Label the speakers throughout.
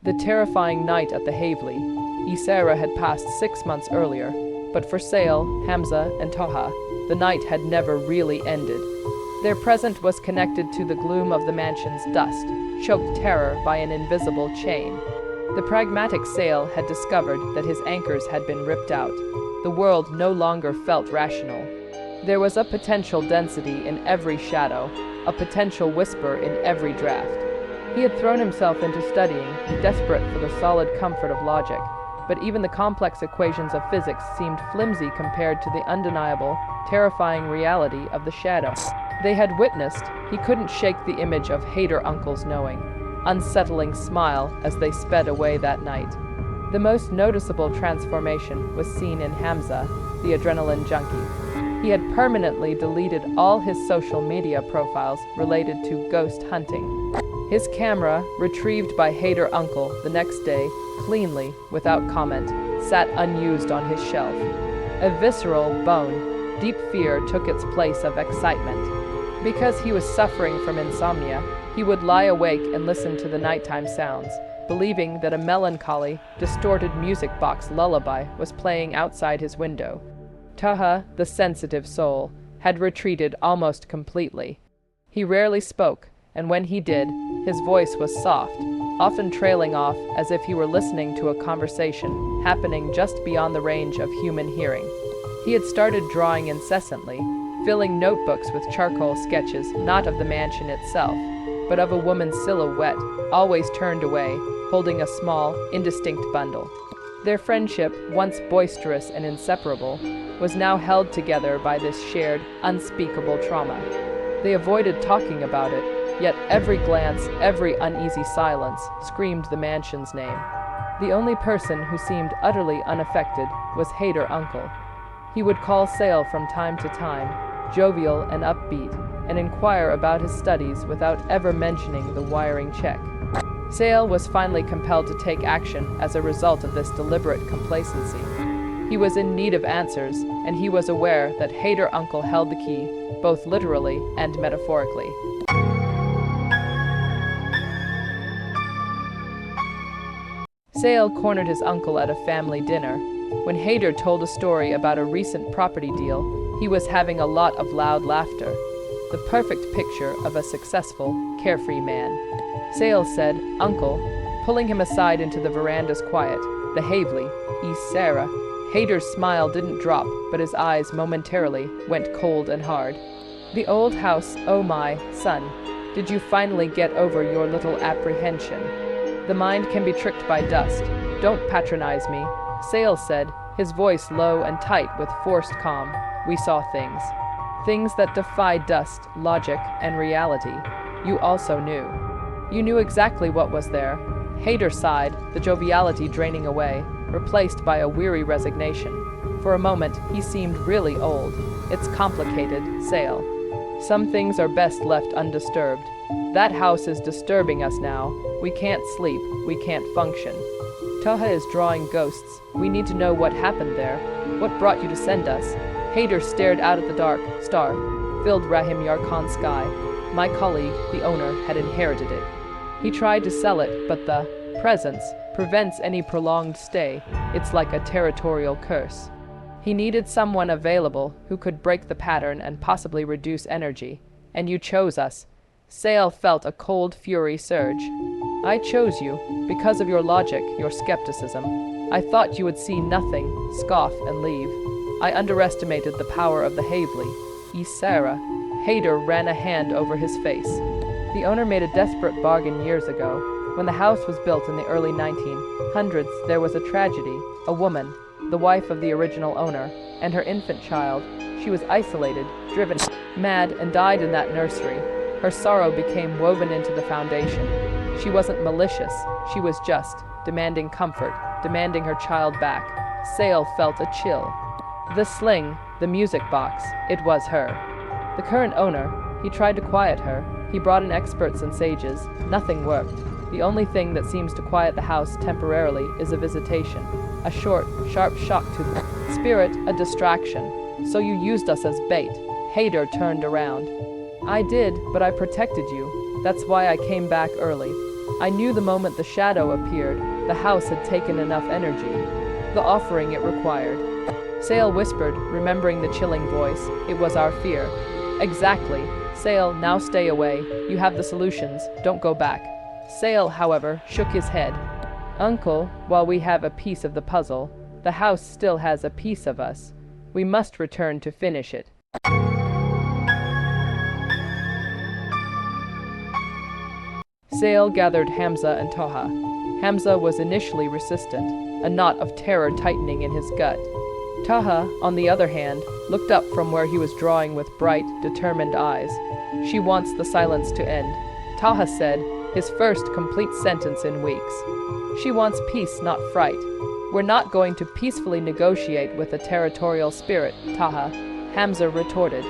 Speaker 1: The terrifying night at the Havely, Isara had passed 6 months earlier, but for Sale, Hamza, and Taha, the night had never really ended. Their present was connected to the gloom of the mansion's dust, choked terror by an invisible chain. The pragmatic Sale had discovered that his anchors had been ripped out. The world no longer felt rational. There was a potential density in every shadow, a potential whisper in every draft. He had thrown himself into studying, desperate for the solid comfort of logic, but even the complex equations of physics seemed flimsy compared to the undeniable, terrifying reality of the shadow they had witnessed. He couldn't shake the image of Hader Uncle's knowing, unsettling smile as they sped away that night. The most noticeable transformation was seen in Hamza, the adrenaline junkie. He had permanently deleted all his social media profiles related to ghost hunting. His camera, retrieved by Hader Uncle the next day, cleanly, without comment, sat unused on his shelf. A visceral bone, deep fear took its place of excitement. Because he was suffering from insomnia, he would lie awake and listen to the nighttime sounds, believing that a melancholy, distorted music box lullaby was playing outside his window. Taha, the sensitive soul, had retreated almost completely. He rarely spoke, and when he did, his voice was soft, often trailing off as if he were listening to a conversation happening just beyond the range of human hearing. He had started drawing incessantly, filling notebooks with charcoal sketches not of the mansion itself, but of a woman's silhouette, always turned away, holding a small, indistinct bundle. Their friendship, once boisterous and inseparable, was now held together by this shared, unspeakable trauma. They avoided talking about it, yet every glance, every uneasy silence, screamed the mansion's name. The only person who seemed utterly unaffected was Hader Uncle. He would call Sale from time to time, jovial and upbeat, and inquire about his studies without ever mentioning the wiring check. Sale was finally compelled to take action as a result of this deliberate complacency. He was in need of answers, and he was aware that Hader Uncle held the key, both literally and metaphorically. Sale cornered his uncle at a family dinner. When Hader told a story about a recent property deal, he was having a lot of loud laughter. The perfect picture of a successful, carefree man. Sale said, "Uncle," pulling him aside into the veranda's quiet, the Havely, East Sarah. Hader's smile didn't drop, but his eyes momentarily went cold and hard. "The old house, oh my, son, did you finally get over your little apprehension? The mind can be tricked by dust. Don't patronize me," Sale said, his voice low and tight with forced calm. "We saw things. Things that defy dust, logic, and reality. You also knew. You knew exactly what was there." Hader sighed, the joviality draining away, replaced by a weary resignation. For a moment, he seemed really old. "It's complicated, Sale. Some things are best left undisturbed. That house is disturbing us now. We can't sleep, we can't function. Taha is drawing ghosts. We need to know what happened there. What brought you to send us?" Hader stared out at the dark, star-filled Rahim Yar sky. My colleague, the owner, had inherited it. He tried to sell it, but the presence prevents any prolonged stay. It's like a territorial curse. He needed someone available who could break the pattern and possibly reduce energy. And you chose us. Sale felt a cold fury surge. "I chose you because of your logic, your skepticism. I thought you would see nothing, scoff, and leave. I underestimated the power of the Havely. Isara." Hader ran a hand over his face. "The owner made a desperate bargain years ago. When the house was built in the early 1900s, there was a tragedy. A woman, the wife of the original owner, and her infant child. She was isolated, driven mad, and died in that nursery. Her sorrow became woven into the foundation. She wasn't malicious. She was just, demanding comfort, demanding her child back." Sale felt a chill. The sling, the music box, it was her. The current owner, he tried to quiet her. He brought in experts and sages. Nothing worked. The only thing that seems to quiet the house temporarily is a visitation. A short, sharp shock to the spirit, a distraction. "So you used us as bait." Hader turned around. "I did, but I protected you. That's why I came back early. I knew the moment the shadow appeared, the house had taken enough energy, the offering it required. Sale whispered, remembering the chilling voice. It was our fear. Exactly. Sale, now stay away. You have the solutions. Don't go back. Sale, however, shook his head. Uncle, while we have a piece of the puzzle, the house still has a piece of us. We must return to finish it. Sale gathered Hamza and Taha. Hamza was initially resistant, a knot of terror tightening in his gut. Taha, on the other hand, looked up from where he was drawing with bright, determined eyes. She wants the silence to end, Taha said, his first complete sentence in weeks. She wants peace, not fright. We're not going to peacefully negotiate with a territorial spirit, Taha, Hamza retorted.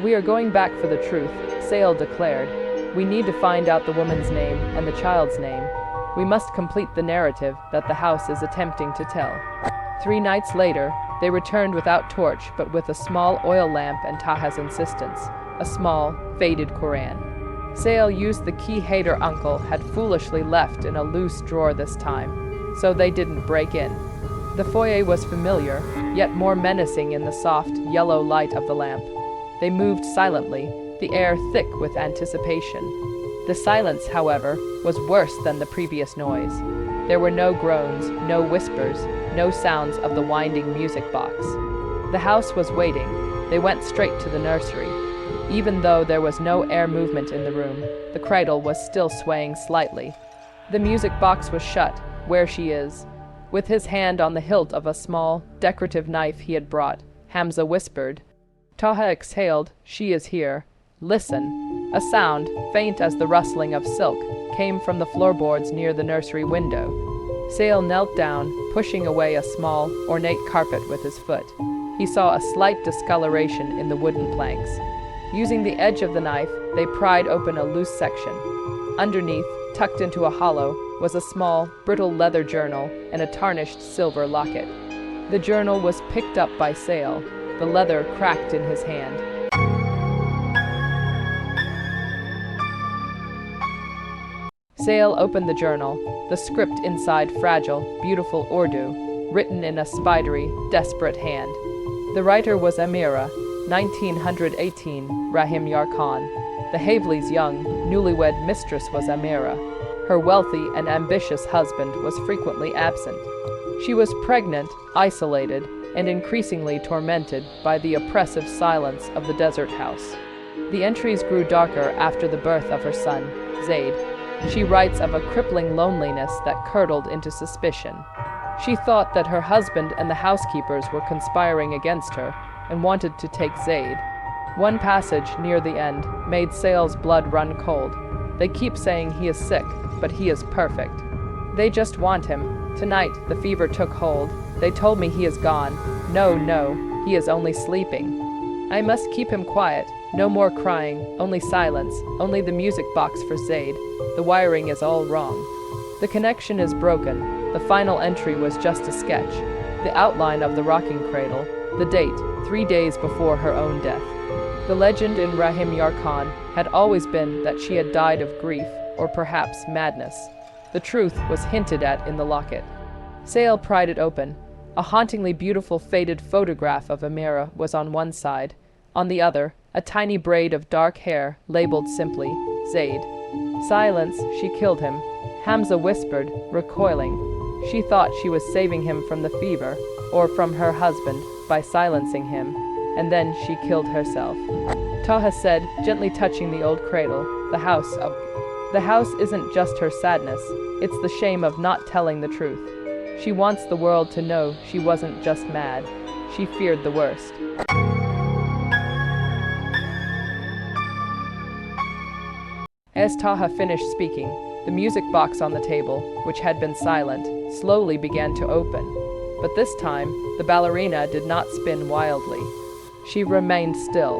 Speaker 1: We are going back for the truth, Sale declared. We need to find out the woman's name and the child's name. We must complete the narrative that the house is attempting to tell. 3 nights later, they returned without torch but with a small oil lamp and Taha's insistence, a small, faded Quran. Sale used the key Hader uncle had foolishly left in a loose drawer this time, so they didn't break in. The foyer was familiar, yet more menacing in the soft, yellow light of the lamp. They moved silently, the air thick with anticipation. The silence, however, was worse than the previous noise. There were no groans, no whispers, no sounds of the winding music box. The house was waiting. They went straight to the nursery. Even though there was no air movement in the room, the cradle was still swaying slightly. The music box was shut, where she is. With his hand on the hilt of a small, decorative knife he had brought, Hamza whispered. Taha exhaled, she is here. Listen. A sound, faint as the rustling of silk, came from the floorboards near the nursery window. Sale knelt down, pushing away a small, ornate carpet with his foot. He saw a slight discoloration in the wooden planks. Using the edge of the knife, they pried open a loose section. Underneath, tucked into a hollow, was a small, brittle leather journal and a tarnished silver locket. The journal was picked up by Sale. The leather cracked in his hand. Sale opened the journal, the script inside fragile, beautiful Urdu, written in a spidery, desperate hand. The writer was Amira, 1918, Rahim Yar Khan. The Haveli's young, newlywed mistress was Amira. Her wealthy and ambitious husband was frequently absent. She was pregnant, isolated, and increasingly tormented by the oppressive silence of the desert house. The entries grew darker after the birth of her son, Zaid. She writes of a crippling loneliness that curdled into suspicion. She thought that her husband and the housekeepers were conspiring against her and wanted to take Zaid. One passage near the end made Sale's blood run cold. They keep saying he is sick, but he is perfect. They just want him. Tonight, the fever took hold. They told me he is gone. No, he is only sleeping. I must keep him quiet. No more crying, only silence, only the music box for Zaid. The wiring is all wrong. The connection is broken. The final entry was just a sketch. The outline of the rocking cradle. The date, 3 days before her own death. The legend in Rahim Yar Khan had always been that she had died of grief, or perhaps madness. The truth was hinted at in the locket. Sale pried it open. A hauntingly beautiful faded photograph of Amira was on one side. On the other, a tiny braid of dark hair, labeled simply, Zaid. Silence, she killed him, Hamza whispered, recoiling. She thought she was saving him from the fever, or from her husband, by silencing him, and then she killed herself. Taha said, gently touching the old cradle, the house isn't just her sadness, it's the shame of not telling the truth. She wants the world to know she wasn't just mad, she feared the worst. As Taha finished speaking, the music box on the table, which had been silent, slowly began to open. But this time, the ballerina did not spin wildly. She remained still.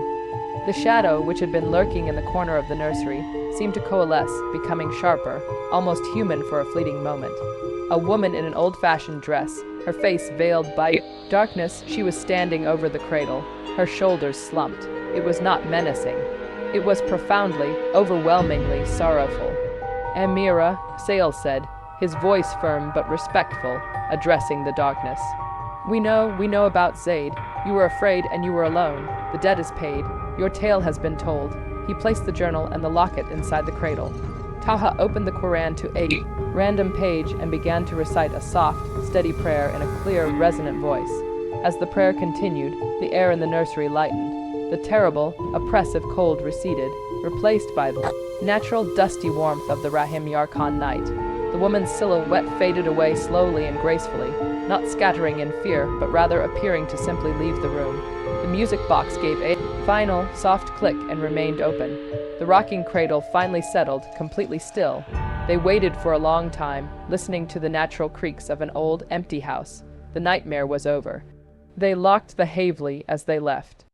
Speaker 1: The shadow, which had been lurking in the corner of the nursery, seemed to coalesce, becoming sharper, almost human for a fleeting moment. A woman in an old-fashioned dress, her face veiled by darkness, she was standing over the cradle, her shoulders slumped. It was not menacing. It was profoundly, overwhelmingly sorrowful. Amira, Sale said, his voice firm but respectful, addressing the darkness. We know about Zaid. You were afraid and you were alone. The debt is paid. Your tale has been told. He placed the journal and the locket inside the cradle. Taha opened the Quran to a random page and began to recite a soft, steady prayer in a clear, resonant voice. As the prayer continued, the air in the nursery lightened. The terrible, oppressive cold receded, replaced by the natural, dusty warmth of the Rahim Yar night. The woman's silhouette faded away slowly and gracefully, not scattering in fear, but rather appearing to simply leave the room. The music box gave a final, soft click and remained open. The rocking cradle finally settled, completely still. They waited for a long time, listening to the natural creaks of an old, empty house. The nightmare was over. They locked the Havely as they left.